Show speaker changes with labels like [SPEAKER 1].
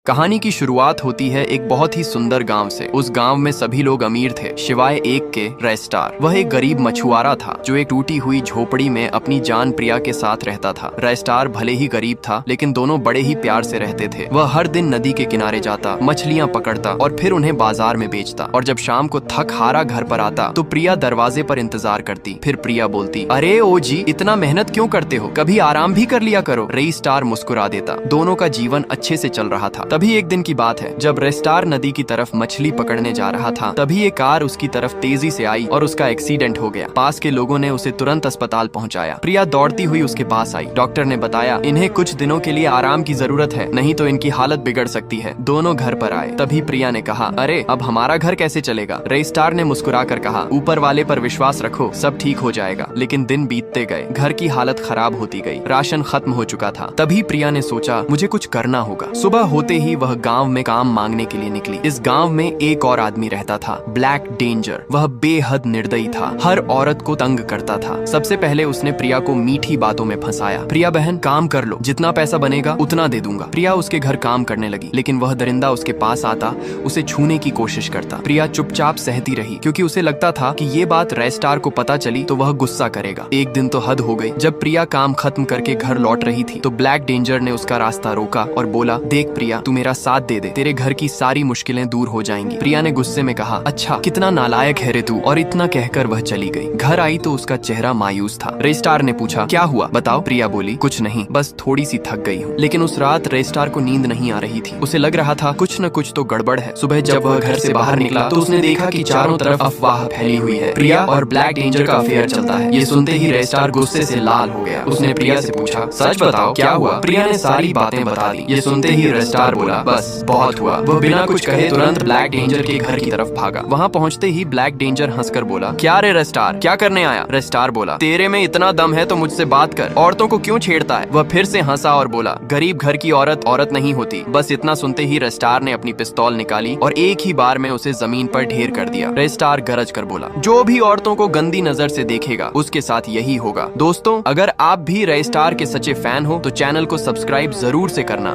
[SPEAKER 1] कहानी की शुरुआत होती है एक बहुत ही सुंदर गांव से। उस गांव में सभी लोग अमीर थे सिवाय एक के, रेस्टार। वह एक गरीब मछुआरा था जो एक टूटी हुई झोपड़ी में अपनी जान प्रिया के साथ रहता था। रेस्टार भले ही गरीब था लेकिन दोनों बड़े ही प्यार से रहते थे। वह हर दिन नदी के किनारे जाता, मछलियां पकड़ता और फिर उन्हें बाजार में बेचता। और जब शाम को थक हारा घर पर आता तो प्रिया दरवाजे पर इंतजार करती। फिर प्रिया बोलती, अरे ओ जी, इतना मेहनत क्यों करते हो, कभी आराम भी कर लिया करो। रेस्टार मुस्कुरा देता। दोनों का जीवन अच्छे से चल रहा था। तभी एक दिन की बात है जब रेस्टार नदी की तरफ मछली पकड़ने जा रहा था, तभी एक कार उसकी तरफ तेजी से आई और उसका एक्सीडेंट हो गया। पास के लोगों ने उसे तुरंत अस्पताल पहुंचाया। प्रिया दौड़ती हुई उसके पास आई। डॉक्टर ने बताया इन्हें कुछ दिनों के लिए आराम की जरूरत है, नहीं तो इनकी हालत बिगड़ सकती है। दोनों घर पर आए। तभी प्रिया ने कहा, अरे अब हमारा घर कैसे चलेगा। रेस्टार ने मुस्कुरा कर कहा, ऊपर वाले पर विश्वास रखो, सब ठीक हो जाएगा। लेकिन दिन बीतते गए, घर की हालत खराब होती गई। राशन खत्म हो चुका था। तभी प्रिया ने सोचा मुझे कुछ करना होगा। सुबह होते ही वह गांव में काम मांगने के लिए निकली। इस गांव में एक और आदमी रहता था, ब्लैक डेंजर। वह बेहद निर्दयी था, हर औरत को तंग करता था। सबसे पहले उसने प्रिया को मीठी बातों में फंसाया। प्रिया बहन, काम कर लो, जितना पैसा बनेगा उतना दे दूंगा। प्रिया उसके घर काम करने लगी, लेकिन वह दरिंदा उसके पास आता, उसे छूने की कोशिश करता। प्रिया चुपचाप सहती रही क्योंकि उसे लगता था कि ये बात रेस्टार को पता चली तो वह गुस्सा करेगा। एक दिन तो हद हो गई। जब प्रिया काम खत्म करके घर लौट रही थी तो ब्लैक डेंजर ने उसका रास्ता रोका और बोला, देख प्रिया, तू मेरा साथ दे दे, तेरे घर की सारी मुश्किलें दूर हो जाएंगी। प्रिया ने गुस्से में कहा, अच्छा, कितना नालायक है रे तू। और इतना कहकर वह चली गई। घर आई तो उसका चेहरा मायूस था। रेस्टार ने पूछा, क्या हुआ बताओ। प्रिया बोली, कुछ नहीं, बस थोड़ी सी थक गई हूँ। लेकिन उस रात रेस्टार को नींद नहीं आ रही थी। उसे लग रहा था कुछ न कुछ तो गड़बड़ है। सुबह जब वह घर से बाहर निकला तो उसने देखा कि चारों तरफ अफवाह फैली हुई है, प्रिया और ब्लैक डेंजर का अफेयर चलता है। ये सुनते ही रेस्टार गुस्से से लाल हो गया। उसने प्रिया से पूछा, सच बताओ क्या हुआ। प्रिया ने सारी बातें बता दी। ये सुनते ही रेस्टार बोला, बस बहुत हुआ। वह बिना कुछ कहे तुरंत ब्लैक डेंजर के घर की तरफ भागा। वहाँ पहुँचते ही ब्लैक डेंजर हंसकर बोला, क्या रे रेस्टार, क्या करने आया। रेस्टार बोला, तेरे में इतना दम है तो मुझसे बात कर, औरतों को क्यों छेड़ता है। वह फिर से हंसा और बोला, गरीब घर की औरत औरत नहीं होती। बस इतना सुनते ही रेस्टार ने अपनी पिस्तौल निकाली और एक ही बार में उसे जमीन पर ढेर कर दिया। रेस्टार गरज कर बोला, जो भी औरतों को गंदी नजर से देखेगा उसके साथ यही होगा। दोस्तों, अगर आप भी रेस्टार के सच्चे फैन हो तो चैनल को सब्सक्राइब जरूर से करना।